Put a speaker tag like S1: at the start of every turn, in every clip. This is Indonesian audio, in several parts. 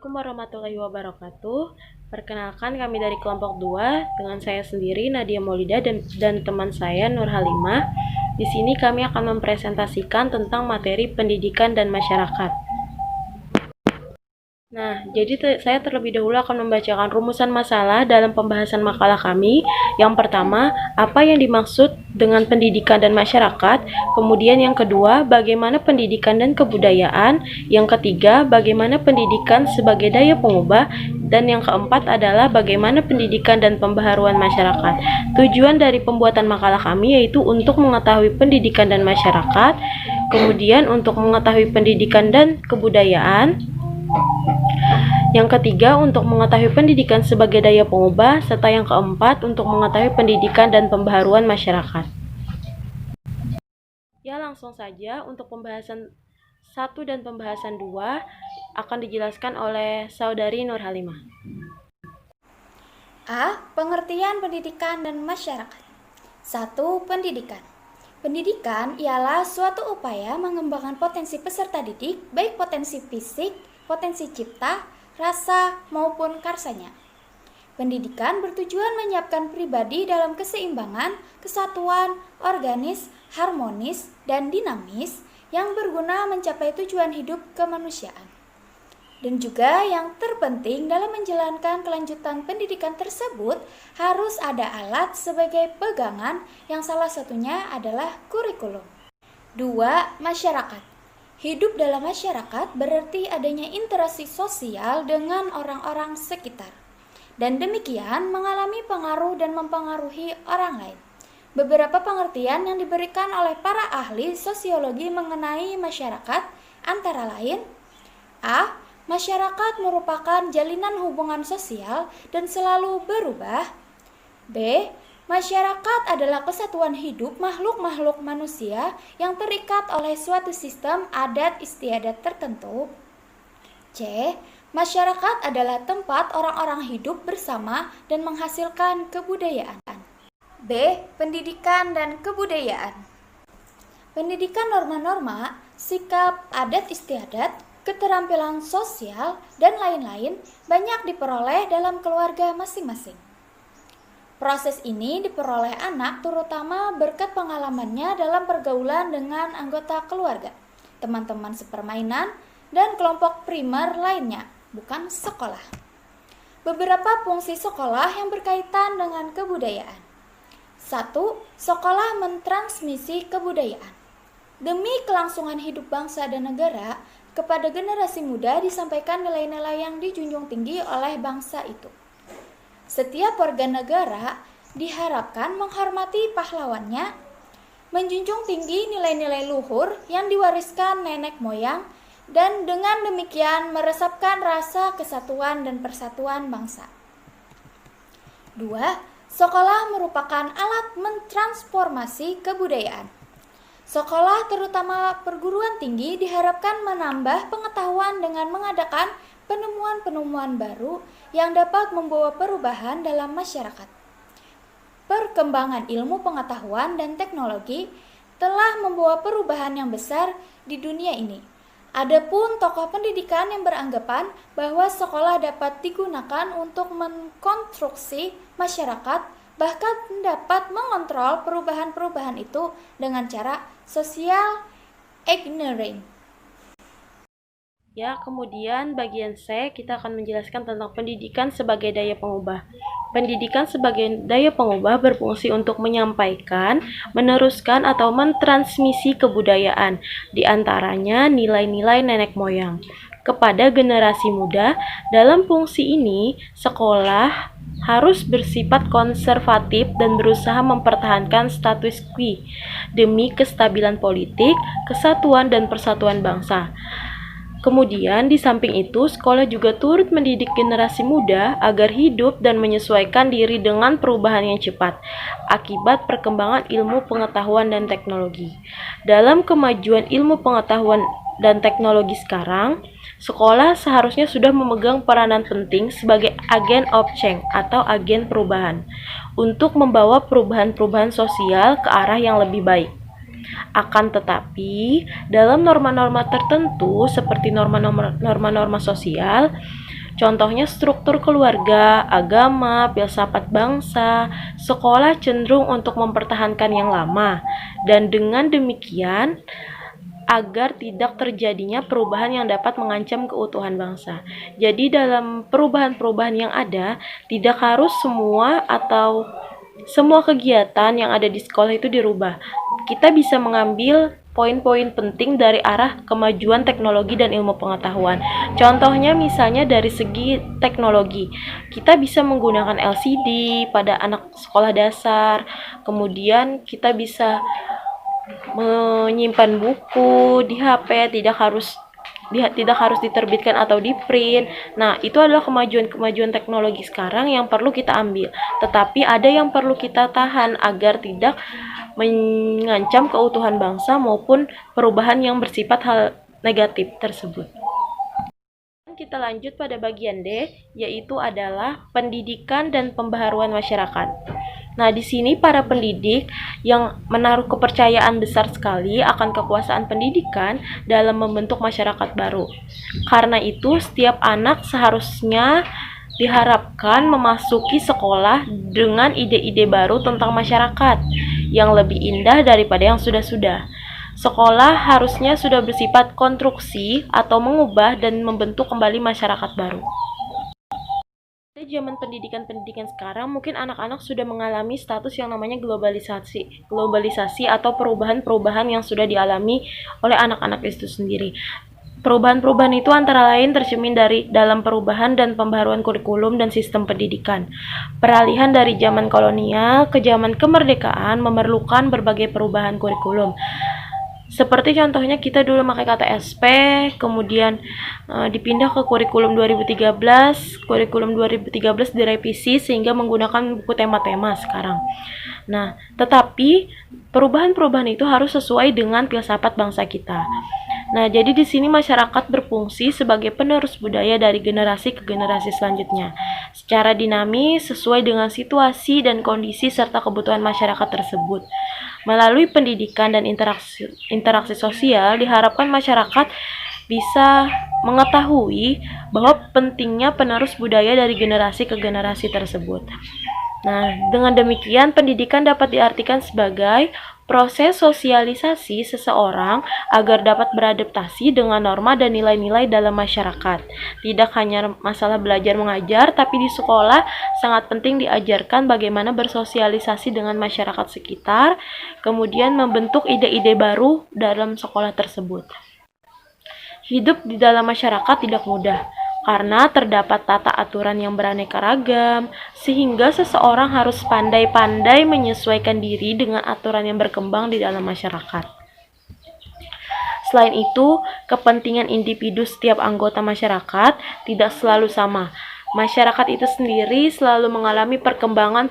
S1: Assalamualaikum warahmatullahi wabarakatuh. Perkenalkan kami dari kelompok 2 dengan saya sendiri Nadia Maulida dan teman saya Nur Halimah. Di sini kami akan mempresentasikan tentang materi pendidikan dan masyarakat. Nah, jadi saya terlebih dahulu akan membacakan rumusan masalah dalam pembahasan makalah kami. Yang pertama, apa yang dimaksud dengan pendidikan dan masyarakat? Kemudian yang kedua, bagaimana pendidikan dan kebudayaan? Yang ketiga, bagaimana pendidikan sebagai daya pengubah? Dan yang keempat adalah bagaimana pendidikan dan pembaharuan masyarakat. Tujuan dari pembuatan makalah kami yaitu untuk mengetahui pendidikan dan masyarakat, kemudian untuk mengetahui pendidikan dan kebudayaan, yang ketiga, untuk mengetahui pendidikan sebagai daya pengubah, serta yang keempat, untuk mengetahui pendidikan dan pembaharuan masyarakat. Ya, langsung saja untuk pembahasan 1 dan pembahasan 2 akan dijelaskan oleh Saudari Nur Halimah.
S2: A. Pengertian pendidikan dan masyarakat. 1. Pendidikan. Pendidikan ialah suatu upaya mengembangkan potensi peserta didik, baik potensi fisik, potensi cipta, rasa, maupun karsanya. Pendidikan bertujuan menyiapkan pribadi dalam keseimbangan, kesatuan, organis, harmonis, dan dinamis yang berguna mencapai tujuan hidup kemanusiaan. Dan juga yang terpenting dalam menjalankan kelanjutan pendidikan tersebut harus ada alat sebagai pegangan yang salah satunya adalah kurikulum. 2. Masyarakat. Hidup dalam masyarakat berarti adanya interaksi sosial dengan orang-orang sekitar, dan demikian mengalami pengaruh dan mempengaruhi orang lain. Beberapa pengertian yang diberikan oleh para ahli sosiologi mengenai masyarakat antara lain: A. Masyarakat merupakan jalinan hubungan sosial dan selalu berubah. B. Masyarakat adalah kesatuan hidup makhluk-makhluk manusia yang terikat oleh suatu sistem adat istiadat tertentu. C. Masyarakat adalah tempat orang-orang hidup bersama dan menghasilkan kebudayaan. B. Pendidikan dan kebudayaan. Pendidikan norma-norma, sikap adat istiadat, keterampilan sosial, dan lain-lain banyak diperoleh dalam keluarga masing-masing. Proses ini diperoleh anak terutama berkat pengalamannya dalam pergaulan dengan anggota keluarga, teman-teman sepermainan, dan kelompok primer lainnya, bukan sekolah. Beberapa fungsi sekolah yang berkaitan dengan kebudayaan. 1. Sekolah mentransmisi kebudayaan. Demi kelangsungan hidup bangsa dan negara, kepada generasi muda disampaikan nilai-nilai yang dijunjung tinggi oleh bangsa itu. Setiap warga negara diharapkan menghormati pahlawannya, menjunjung tinggi nilai-nilai luhur yang diwariskan nenek moyang, dan dengan demikian meresapkan rasa kesatuan dan persatuan bangsa. 2. Sekolah merupakan alat mentransformasi kebudayaan. Sekolah, terutama perguruan tinggi, diharapkan menambah pengetahuan dengan mengadakan penemuan-penemuan baru yang dapat membawa perubahan dalam masyarakat. Perkembangan ilmu pengetahuan dan teknologi telah membawa perubahan yang besar di dunia ini. Adapun tokoh pendidikan yang beranggapan bahwa sekolah dapat digunakan untuk mengkonstruksi masyarakat, bahkan dapat mengontrol perubahan-perubahan itu dengan cara social engineering.
S1: Ya, kemudian bagian C kita akan menjelaskan tentang pendidikan sebagai daya pengubah. Pendidikan sebagai daya pengubah berfungsi untuk menyampaikan, meneruskan, atau mentransmisi kebudayaan, di antaranya nilai-nilai nenek moyang, kepada generasi muda. Dalam fungsi ini, sekolah harus bersifat konservatif dan berusaha mempertahankan status quo demi kestabilan politik, kesatuan, dan persatuan bangsa. Kemudian, di samping itu, sekolah juga turut mendidik generasi muda agar hidup dan menyesuaikan diri dengan perubahan yang cepat akibat perkembangan ilmu pengetahuan dan teknologi. Dalam kemajuan ilmu pengetahuan dan teknologi sekarang, sekolah seharusnya sudah memegang peranan penting sebagai agen of change atau agen perubahan untuk membawa perubahan-perubahan sosial ke arah yang lebih baik. Akan tetapi, dalam norma-norma tertentu seperti norma-norma sosial, Contohnya struktur keluarga, agama, filsafat bangsa, sekolah cenderung untuk mempertahankan yang lama. Dan dengan demikian, agar tidak terjadinya perubahan yang dapat mengancam keutuhan bangsa. Jadi dalam perubahan-perubahan yang ada, tidak harus semua atau semua kegiatan yang ada di sekolah itu dirubah. Kita bisa mengambil poin-poin penting dari arah kemajuan teknologi dan ilmu pengetahuan. Contohnya misalnya dari segi teknologi, kita bisa menggunakan LCD pada anak sekolah dasar, kemudian kita bisa menyimpan buku di HP, tidak harus diterbitkan atau di print. Nah, itu adalah kemajuan-kemajuan teknologi sekarang yang perlu kita ambil. Tetapi ada yang perlu kita tahan agar tidak mengancam keutuhan bangsa maupun perubahan yang bersifat hal negatif tersebut. Kita lanjut pada bagian D, yaitu adalah pendidikan dan pembaharuan masyarakat. Nah, di sini para pendidik yang menaruh kepercayaan besar sekali akan kekuasaan pendidikan dalam membentuk masyarakat baru. Karena itu, setiap anak seharusnya diharapkan memasuki sekolah dengan ide-ide baru tentang masyarakat yang lebih indah daripada yang sudah-sudah. Sekolah harusnya sudah bersifat konstruksi atau mengubah dan membentuk kembali masyarakat baru. Pada zaman pendidikan sekarang, mungkin anak-anak sudah mengalami status yang namanya globalisasi atau perubahan-perubahan yang sudah dialami oleh anak-anak itu sendiri. Perubahan-perubahan itu antara lain tercermin dari dalam perubahan dan pembaharuan kurikulum dan sistem pendidikan. Peralihan dari zaman kolonial ke zaman kemerdekaan memerlukan berbagai perubahan kurikulum. Seperti contohnya kita dulu pakai kata SP, kemudian dipindah ke kurikulum 2013, kurikulum 2013 direvisi sehingga menggunakan buku tema-tema sekarang. Nah, tetapi perubahan-perubahan itu harus sesuai dengan filsafat bangsa kita. Nah, jadi di sini masyarakat berfungsi sebagai penerus budaya dari generasi ke generasi selanjutnya, secara dinamis sesuai dengan situasi dan kondisi serta kebutuhan masyarakat tersebut. Melalui pendidikan dan interaksi sosial, diharapkan masyarakat bisa mengetahui bahwa pentingnya penerus budaya dari generasi ke generasi tersebut. Nah, dengan demikian pendidikan dapat diartikan sebagai proses sosialisasi seseorang agar dapat beradaptasi dengan norma dan nilai-nilai dalam masyarakat. Tidak hanya masalah belajar mengajar, tapi di sekolah sangat penting diajarkan bagaimana bersosialisasi dengan masyarakat sekitar, kemudian membentuk ide-ide baru dalam sekolah tersebut. Hidup di dalam masyarakat tidak mudah, karena terdapat tata aturan yang beraneka ragam, sehingga seseorang harus pandai-pandai menyesuaikan diri dengan aturan yang berkembang di dalam masyarakat. Selain itu, kepentingan individu setiap anggota masyarakat tidak selalu sama. Masyarakat itu sendiri selalu mengalami perkembangan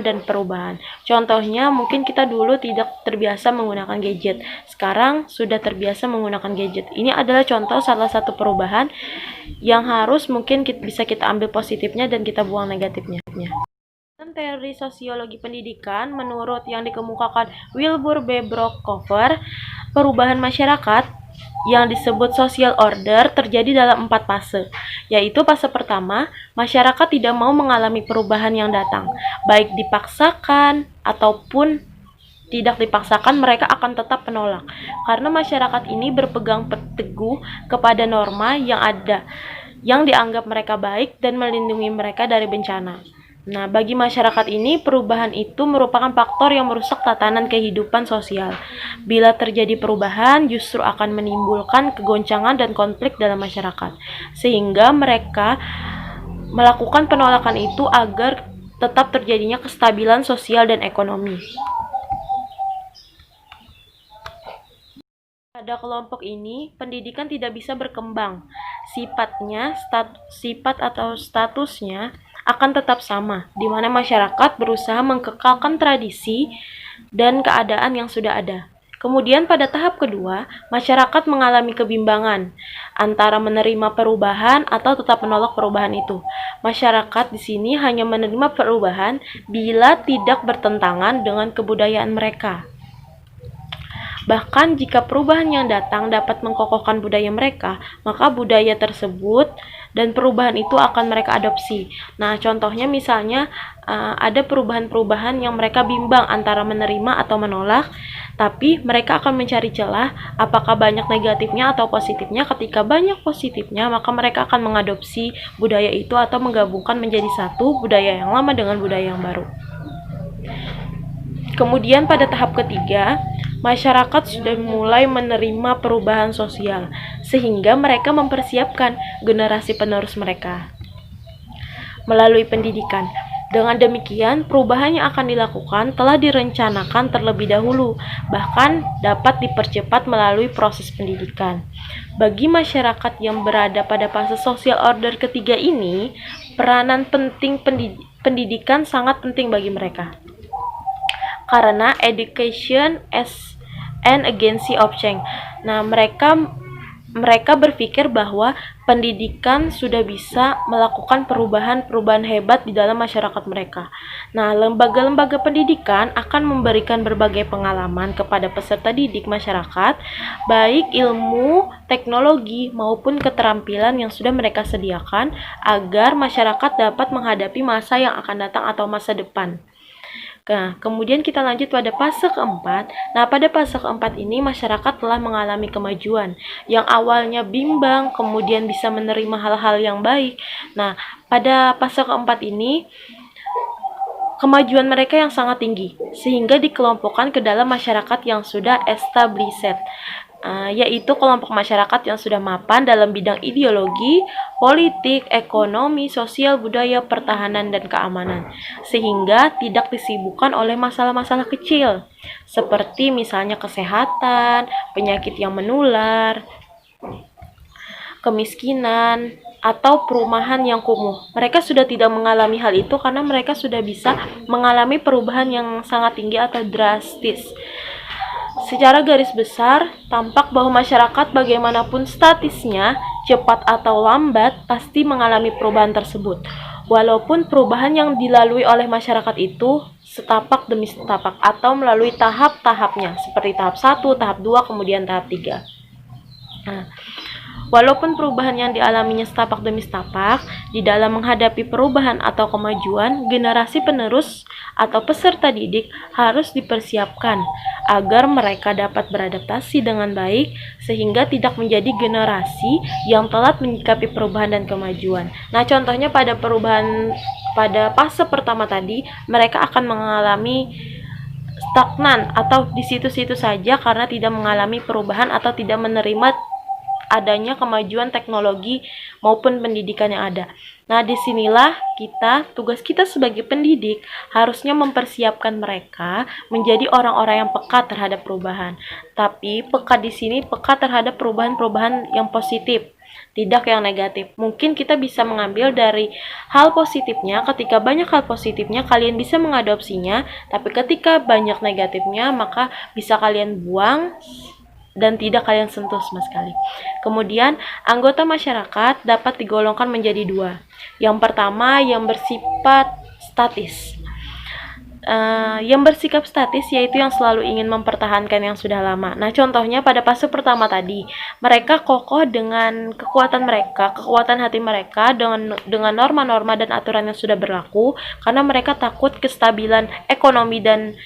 S1: dan perubahan. Contohnya, mungkin kita dulu tidak terbiasa menggunakan gadget. Sekarang sudah terbiasa menggunakan gadget. Ini adalah contoh salah satu perubahan yang harus mungkin bisa kita ambil positifnya dan kita buang negatifnya. Teori sosiologi pendidikan, menurut yang dikemukakan Wilbur B. Brookhover, perubahan masyarakat yang disebut social order terjadi dalam 4 fase, yaitu fase pertama, masyarakat tidak mau mengalami perubahan yang datang, baik dipaksakan ataupun tidak dipaksakan, mereka akan tetap menolak, karena masyarakat ini berpegang teguh kepada norma yang ada, yang dianggap mereka baik dan melindungi mereka dari bencana. Nah, bagi masyarakat ini, perubahan itu merupakan faktor yang merusak tatanan kehidupan sosial. Bila terjadi perubahan, justru akan menimbulkan kegoncangan dan konflik dalam masyarakat, sehingga mereka melakukan penolakan itu agar tetap terjadinya kestabilan sosial dan ekonomi. Pada kelompok ini, pendidikan tidak bisa berkembang. Sifat atau statusnya akan tetap sama, di mana masyarakat berusaha mengkekalkan tradisi dan keadaan yang sudah ada. Kemudian pada tahap kedua, masyarakat mengalami kebimbangan antara menerima perubahan atau tetap menolak perubahan itu. Masyarakat di sini hanya menerima perubahan bila tidak bertentangan dengan kebudayaan mereka. Bahkan jika perubahan yang datang dapat mengkokohkan budaya mereka, maka budaya tersebut dan perubahan itu akan mereka adopsi. Nah, contohnya misalnya ada perubahan-perubahan yang mereka bimbang antara menerima atau menolak, tapi mereka akan mencari celah apakah banyak negatifnya atau positifnya. Ketika banyak positifnya, maka mereka akan mengadopsi budaya itu atau menggabungkan menjadi satu budaya yang lama dengan budaya yang baru. Kemudian pada tahap ketiga, masyarakat sudah mulai menerima perubahan sosial, sehingga mereka mempersiapkan generasi penerus mereka melalui pendidikan. Dengan demikian, perubahan yang akan dilakukan telah direncanakan terlebih dahulu, bahkan dapat dipercepat melalui proses pendidikan. Bagi masyarakat yang berada pada fase social order ketiga ini, peranan penting pendidikan sangat penting bagi mereka. Karena education as an agency of change. Nah, mereka berpikir bahwa pendidikan sudah bisa melakukan perubahan-perubahan hebat di dalam masyarakat mereka. Nah, lembaga-lembaga pendidikan akan memberikan berbagai pengalaman kepada peserta didik masyarakat, baik ilmu, teknologi, maupun keterampilan yang sudah mereka sediakan agar masyarakat dapat menghadapi masa yang akan datang atau masa depan. Nah, kemudian kita lanjut pada fase keempat. Nah, pada fase keempat ini masyarakat telah mengalami kemajuan. Yang awalnya bimbang, kemudian bisa menerima hal-hal yang baik. Nah, pada fase keempat ini kemajuan mereka yang sangat tinggi, sehingga dikelompokkan ke dalam masyarakat yang sudah established, yaitu kelompok masyarakat yang sudah mapan dalam bidang ideologi, politik, ekonomi, sosial, budaya, pertahanan, dan keamanan, sehingga tidak disibukkan oleh masalah-masalah kecil, seperti misalnya kesehatan, penyakit yang menular, kemiskinan, atau perumahan yang kumuh. Mereka sudah tidak mengalami hal itu karena mereka sudah bisa mengalami perubahan yang sangat tinggi atau drastis. Secara garis besar, tampak bahwa masyarakat bagaimanapun statusnya, cepat atau lambat, pasti mengalami perubahan tersebut. Walaupun perubahan yang dilalui oleh masyarakat itu setapak demi setapak atau melalui tahap-tahapnya, seperti tahap 1, tahap 2, kemudian tahap 3. Nah, walaupun perubahan yang dialaminya setapak demi setapak, di dalam menghadapi perubahan atau kemajuan, generasi penerus atau peserta didik harus dipersiapkan agar mereka dapat beradaptasi dengan baik sehingga tidak menjadi generasi yang telat menyikapi perubahan dan kemajuan. Nah, contohnya pada fase pertama tadi, mereka akan mengalami stagnan atau di situ-situ saja karena tidak mengalami perubahan atau tidak menerima adanya kemajuan teknologi maupun pendidikan yang ada. Nah, disinilah tugas kita sebagai pendidik harusnya mempersiapkan mereka menjadi orang-orang yang peka terhadap perubahan. Tapi peka di sini peka terhadap perubahan-perubahan yang positif, tidak yang negatif. Mungkin kita bisa mengambil dari hal positifnya. Ketika banyak hal positifnya, kalian bisa mengadopsinya. Tapi ketika banyak negatifnya, maka bisa kalian buang dan tidak kalian sentuh sama sekali. Kemudian, anggota masyarakat dapat digolongkan menjadi dua. Yang pertama, yang bersifat statis. Yang bersikap statis yaitu yang selalu ingin mempertahankan yang sudah lama. Nah, contohnya pada fase pertama tadi, mereka kokoh dengan kekuatan mereka, kekuatan hati mereka dengan norma-norma dan aturan yang sudah berlaku, karena mereka takut kestabilan ekonomi dan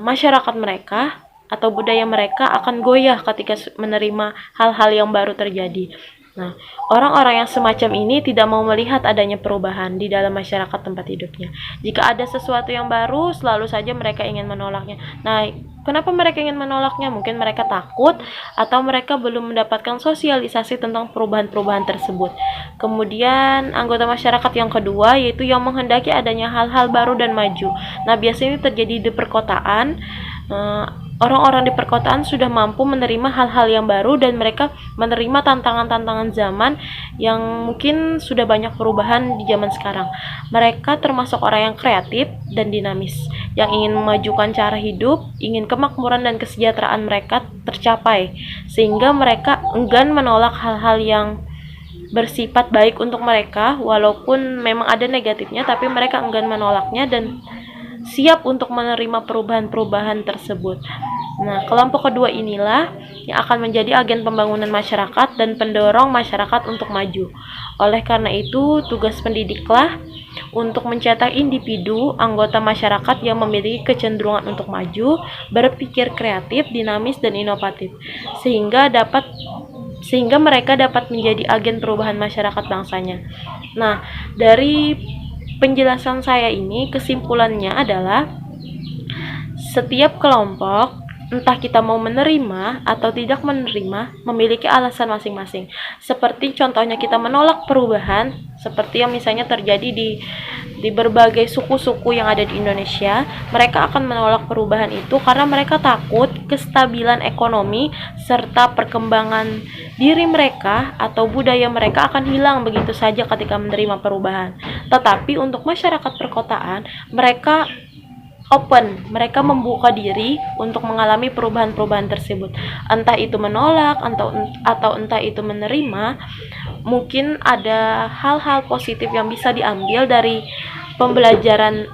S1: masyarakat mereka atau budaya mereka akan goyah ketika menerima hal-hal yang baru terjadi. Nah, orang-orang yang semacam ini tidak mau melihat adanya perubahan di dalam masyarakat tempat hidupnya. Jika ada sesuatu yang baru, selalu saja mereka ingin menolaknya. Nah, kenapa mereka ingin menolaknya? Mungkin mereka takut atau mereka belum mendapatkan sosialisasi tentang perubahan-perubahan tersebut. Kemudian, anggota masyarakat yang kedua yaitu yang menghendaki adanya hal-hal baru dan maju. Nah, biasanya ini terjadi di perkotaan. Orang-orang di perkotaan sudah mampu menerima hal-hal yang baru dan mereka menerima tantangan-tantangan zaman yang mungkin sudah banyak perubahan di zaman sekarang. Mereka termasuk orang yang kreatif dan dinamis, yang ingin memajukan cara hidup, ingin kemakmuran dan kesejahteraan mereka tercapai, sehingga mereka enggan menolak hal-hal yang bersifat baik untuk mereka, walaupun memang ada negatifnya, tapi mereka enggan menolaknya dan siap untuk menerima perubahan-perubahan tersebut. Nah, kelompok kedua inilah yang akan menjadi agen pembangunan masyarakat dan pendorong masyarakat untuk maju. Oleh karena itu, tugas pendidiklah untuk mencetak individu anggota masyarakat yang memiliki kecenderungan untuk maju, berpikir kreatif, dinamis, dan inovatif, sehingga mereka dapat menjadi agen perubahan masyarakat bangsanya. Nah, dari penjelasan saya ini, kesimpulannya adalah setiap kelompok, entah kita mau menerima atau tidak menerima, memiliki alasan masing-masing. Seperti contohnya kita menolak perubahan, seperti yang misalnya terjadi di berbagai suku-suku yang ada di Indonesia. Mereka akan menolak perubahan itu karena mereka takut kestabilan ekonomi serta perkembangan diri mereka atau budaya mereka akan hilang begitu saja ketika menerima perubahan. Tetapi untuk masyarakat perkotaan, mereka mereka membuka diri untuk mengalami perubahan-perubahan tersebut. Entah itu menolak atau entah itu menerima, mungkin ada hal-hal positif yang bisa diambil dari pembelajaran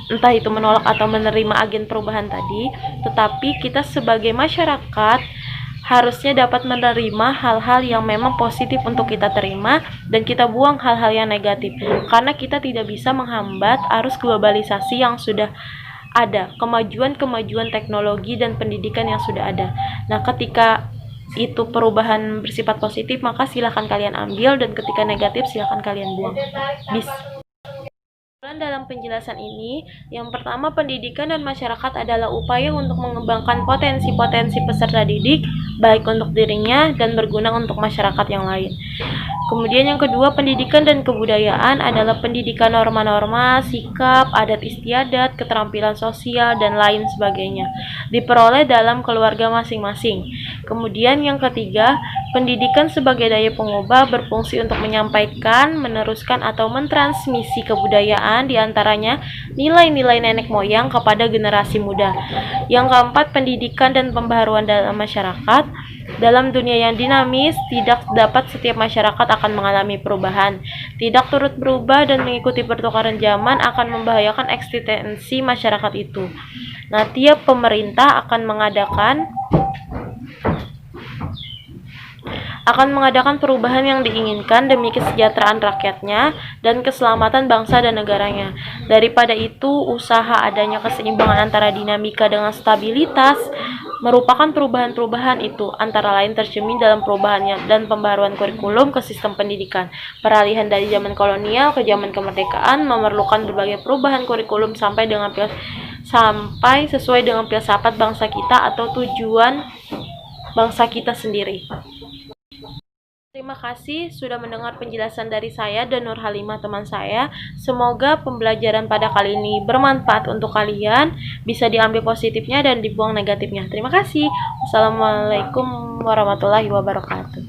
S1: entah itu menolak atau menerima agen perubahan tadi. Tetapi kita sebagai masyarakat harusnya dapat menerima hal-hal yang memang positif untuk kita terima dan kita buang hal-hal yang negatif, karena kita tidak bisa menghambat arus globalisasi yang sudah ada, kemajuan teknologi dan pendidikan yang sudah ada. Nah, ketika itu perubahan bersifat positif, maka silakan kalian ambil, dan ketika negatif silakan kalian buang. Dalam penjelasan ini, yang pertama, pendidikan dan masyarakat adalah upaya untuk mengembangkan potensi-potensi peserta didik, baik untuk dirinya dan berguna untuk masyarakat yang lain. Kemudian yang kedua, pendidikan dan kebudayaan adalah pendidikan norma-norma, sikap, adat istiadat, keterampilan sosial, dan lain sebagainya, diperoleh dalam keluarga masing-masing. Kemudian yang ketiga, pendidikan sebagai daya pengubah berfungsi untuk menyampaikan, meneruskan, atau mentransmisi kebudayaan, diantaranya nilai-nilai nenek moyang kepada generasi muda. Yang keempat, pendidikan dan pembaharuan dalam masyarakat. Dalam dunia yang dinamis, tidak dapat setiap masyarakat akan mengalami perubahan. Tidak turut berubah dan mengikuti pertukaran zaman akan membahayakan eksistensi masyarakat itu. Nah, tiap pemerintah akan mengadakan perubahan yang diinginkan demi kesejahteraan rakyatnya dan keselamatan bangsa dan negaranya. Daripada itu, usaha adanya keseimbangan antara dinamika dengan stabilitas merupakan perubahan-perubahan itu, antara lain tercermin dalam perubahannya dan pembaharuan kurikulum ke sistem pendidikan. Peralihan dari zaman kolonial ke zaman kemerdekaan memerlukan berbagai perubahan kurikulum sampai sesuai dengan filsafat bangsa kita atau tujuan bangsa kita sendiri. Terima kasih sudah mendengar penjelasan dari saya dan Nur Halimah, teman saya. Semoga pembelajaran pada kali ini bermanfaat untuk kalian, bisa diambil positifnya dan dibuang negatifnya. Terima kasih. Wassalamualaikum warahmatullahi wabarakatuh.